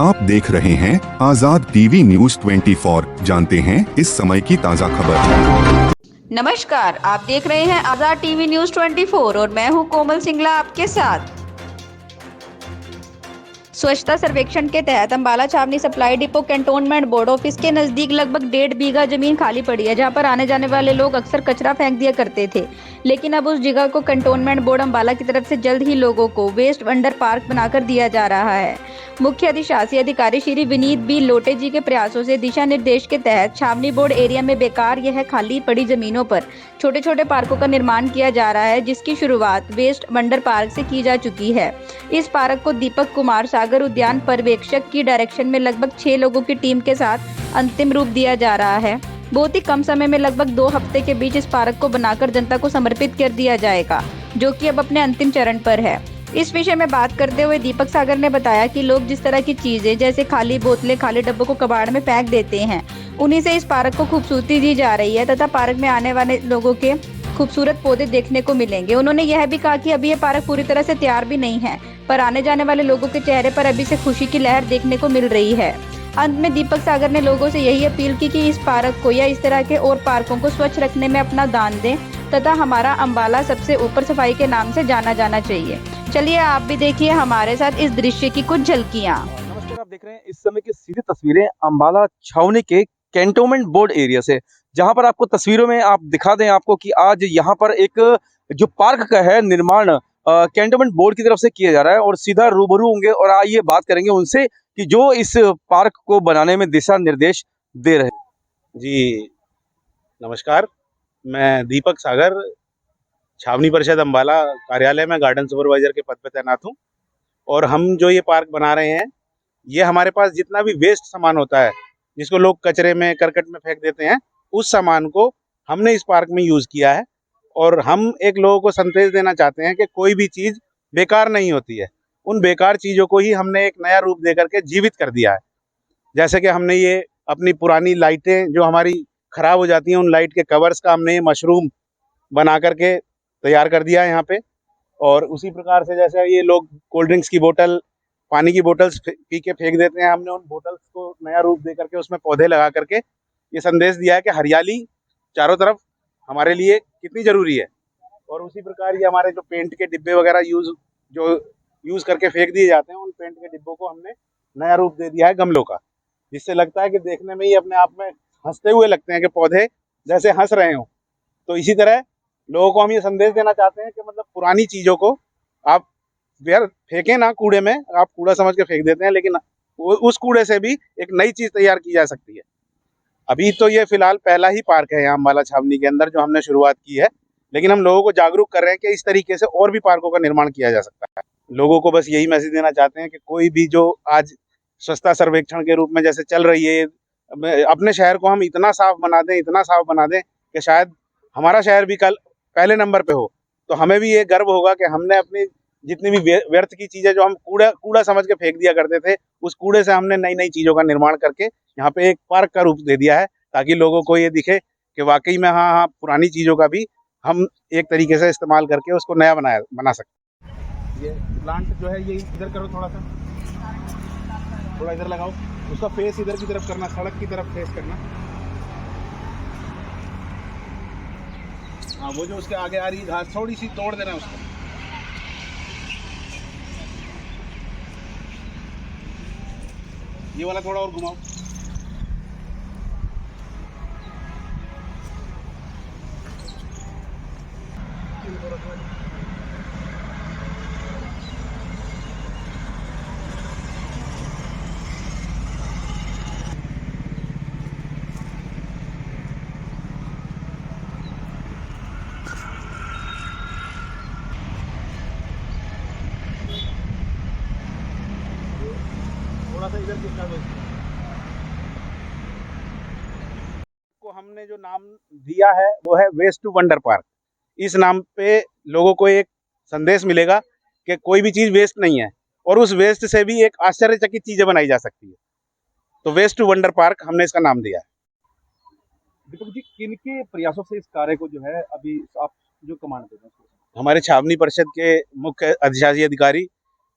आप देख रहे हैं आजाद टीवी न्यूज 24। जानते हैं इस समय की ताज़ा खबर। नमस्कार, आप देख रहे हैं आजाद टीवी न्यूज 24 और मैं हूं कोमल सिंगला आपके साथ। स्वच्छता सर्वेक्षण के तहत अंबाला छावनी supply depot cantonment board office के नजदीक लगभग 1.5 बीघा जमीन खाली पड़ी है, जहां पर आने जाने वाले लोग अक्सर कचरा फेंक दिया करते थे। लेकिन अब उस जगह को कैंटोनमेंट बोर्ड अंबाला की तरफ से जल्द ही लोगों को वेस्ट वंडर पार्क बनाकर दिया जा रहा है। मुख्य अधिशासी अधिकारी श्री विनीत बी लोटे जी के प्रयासों से दिशा निर्देश के तहत छावनी बोर्ड एरिया में बेकार यह खाली पड़ी जमीनों पर छोटे छोटे पार्कों का निर्माण किया जा रहा है, जिसकी शुरुआत वेस्ट वंडर पार्क से की जा चुकी है। इस पार्क को दीपक कुमार सागर उद्यान पर्यवेक्षक की डायरेक्शन में लगभग 6 लोगों की टीम के साथ अंतिम रूप दिया जा रहा है। बहुत ही कम समय में लगभग 2 हफ्ते के बीच इस पार्क को बनाकर जनता को समर्पित कर दिया जाएगा, जो कि अब अपने अंतिम चरण पर है। इस विषय में बात करते हुए दीपक सागर ने बताया कि लोग जिस तरह की चीजें जैसे खाली बोतलें, खाली डब्बों को कबाड़ में फेंक देते हैं, उन्हीं से इस पार्क को खूबसूरती दी जा रही है तथा पार्क में आने वाले लोगों के खूबसूरत पौधे देखने को मिलेंगे। उन्होंने यह भी कहा कि अभी ये पार्क पूरी तरह से तैयार भी नहीं है, पर आने जाने वाले लोगों के चेहरे पर अभी से खुशी की लहर देखने को मिल रही है। अंत में दीपक सागर ने लोगों से यही अपील की कि इस पार्क को या इस तरह के और पार्कों को स्वच्छ रखने में अपना दान दें तथा हमारा अंबाला सबसे ऊपर सफाई के नाम से जाना जाना चाहिए। चलिए आप भी देखिए हमारे साथ इस दृश्य की कुछ झलकियाँ। नमस्कार, आप देख रहे हैं इस समय की सीधी तस्वीरें अंबाला छावनी के कैंटोनमेंट बोर्ड एरिया से, जहां पर आपको तस्वीरों में आप दिखा दें आपको कि आज यहां पर एक जो पार्क का है निर्माण कैंटोनमेंट बोर्ड की तरफ से किया जा रहा है और सीधा रूबरू होंगे और आइए बात करेंगे उनसे कि जो इस पार्क को बनाने में दिशा निर्देश दे रहे हैं। जी नमस्कार, मैं दीपक सागर छावनी परिषद अंबाला कार्यालय में गार्डन सुपरवाइजर के पद पर तैनात हूँ। और हम जो ये पार्क बना रहे हैं, ये हमारे पास जितना भी वेस्ट सामान होता है जिसको लोग कचरे में करकट में फेंक देते हैं, उस सामान को हमने इस पार्क में यूज़ किया है। और हम एक लोगों को संदेश देना चाहते हैं कि कोई भी चीज़ बेकार नहीं होती है। उन बेकार चीज़ों को ही हमने एक नया रूप दे करके जीवित कर दिया है। जैसे कि हमने ये अपनी पुरानी लाइटें जो हमारी ख़राब हो जाती हैं, उन लाइट के कवर्स का हमने ये मशरूम बना करके तैयार कर दिया है यहाँ पे। और उसी प्रकार से जैसे ये लोग कोल्ड ड्रिंक्स की बोतल, पानी की बोतल्स पी के फेंक देते हैं, हमने उन बोतल्स को नया रूप दे करके उसमें पौधे लगा करके ये संदेश दिया है कि हरियाली चारों तरफ हमारे लिए कितनी ज़रूरी है। और उसी प्रकार ये हमारे जो पेंट के डिब्बे वगैरह यूज़ करके फेंक दिए जाते हैं, उन पेंट के डिब्बों को हमने नया रूप दे दिया है गमलों का, जिससे लगता है कि देखने में ही अपने आप में हंसते हुए लगते हैं कि पौधे जैसे हंस रहे हों। तो इसी तरह लोगों को हम ये संदेश देना चाहते हैं कि मतलब पुरानी चीज़ों को आप यार फेंकें ना कूड़े में, आप कूड़ा समझ के फेंक देते हैं, लेकिन उस कूड़े से भी एक नई चीज़ तैयार की जा सकती है। अभी तो ये फिलहाल पहला ही पार्क है यहाँ अंबाला छावनी के अंदर जो हमने शुरुआत की है, लेकिन हम लोगों को जागरूक कर रहे हैं कि इस तरीके से और भी पार्कों का निर्माण किया जा सकता है। लोगों को बस यही मैसेज देना चाहते हैं कि कोई भी जो आज स्वच्छता सर्वेक्षण के रूप में जैसे चल रही है, अपने शहर को हम इतना साफ बना दें कि शायद हमारा शहर भी कल पहले नंबर पे हो। तो हमें भी ये गर्व होगा कि हमने अपनी जितनी भी व्यर्थ की चीज़ें जो हम कूड़ा समझ के फेंक दिया करते थे, उस कूड़े से हमने नई नई चीज़ों का निर्माण करके यहाँ पे एक पार्क का रूप दे दिया है, ताकि लोगों को ये दिखे कि वाकई में हाँ पुरानी चीज़ों का भी हम एक तरीके से इस्तेमाल करके उसको नया बना सकते हैं। ये प्लांट जो है ये इधर करो, थोड़ा इधर लगाओ, उसका फेस इधर की तरफ करना, सड़क की तरफ फेस करना। हाँ, वो जो उसके आगे आ रही घास थोड़ी सी तोड़ देना उसको। ये वाला थोड़ा और घुमाओ। इधर को हमने जो नाम दिया है वो है वेस्ट टू वंडर पार्क। इस नाम पे लोगों को एक संदेश मिलेगा कि कोई भी चीज़ वेस्ट नहीं है और उस वेस्ट से भी एक आश्चर्यचकित चीज़ें बनाई जा सकती है। तो वेस्ट टू वंडर पार्क हमने इसका नाम दिया है। दीपक जी, किनके प्रयासों से इस कार्य को जो है अभी आप जो कमांड दे रहे हैं? हमारे छावनी परिषद के मुख्य अधिशासी अधिकारी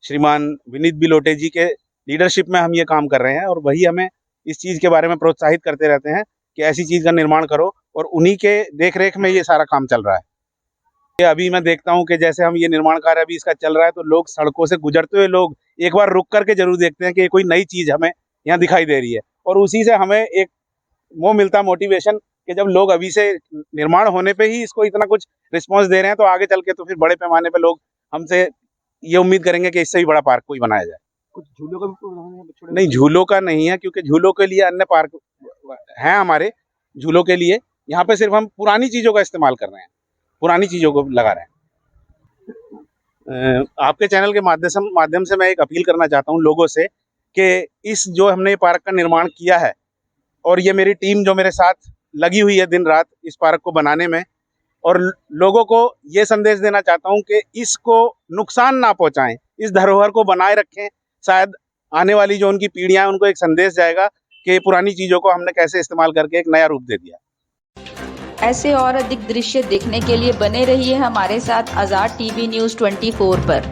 श्रीमान विनीत बी लोटे जी के लीडरशिप में हम ये काम कर रहे हैं और वही हमें इस चीज़ के बारे में प्रोत्साहित करते रहते हैं कि ऐसी चीज़ का निर्माण करो, और उन्हीं के देख रेख में ये सारा काम चल रहा है। ये अभी मैं देखता हूँ कि जैसे हम ये निर्माण कार्य अभी इसका चल रहा है, तो लोग सड़कों से गुजरते हुए लोग एक बार रुक करके जरूर देखते हैं कि कोई नई चीज़ हमें यहाँ दिखाई दे रही है, और उसी से हमें एक वो मिलता मोटिवेशन कि जब लोग अभी से निर्माण होने पे ही इसको इतना कुछ रिस्पॉन्स दे रहे हैं, तो आगे चल के तो फिर बड़े पैमाने पे लोग हमसे ये उम्मीद करेंगे कि इससे भी बड़ा पार्क कोई बनाया जाए। कुछ झूलों का भी प्रोग्राम है छोटे नहीं, झूलों का नहीं है, क्योंकि झूलों के लिए अन्य पार्क हैं हमारे। झूलों के लिए यहाँ पे सिर्फ हम पुरानी चीज़ों का इस्तेमाल कर रहे हैं, पुरानी चीज़ों को लगा रहे हैं। आपके चैनल के माध्यम से मैं एक अपील करना चाहता हूँ लोगों से कि इस जो हमने पार्क का निर्माण किया है, और ये मेरी टीम जो मेरे साथ लगी हुई है दिन रात इस पार्क को बनाने में, और लोगों को ये संदेश देना चाहता हूँ कि इसको नुकसान ना पहुँचाएं, इस धरोहर को बनाए रखें। शायद आने वाली जो उनकी पीढ़ियाँ हैं उनको एक संदेश जाएगा कि पुरानी चीज़ों को हमने कैसे इस्तेमाल करके एक नया रूप दे दिया। ऐसे और अधिक दृश्य देखने के लिए बने रहिए हमारे साथ आज़ाद टीवी न्यूज़ 24 पर।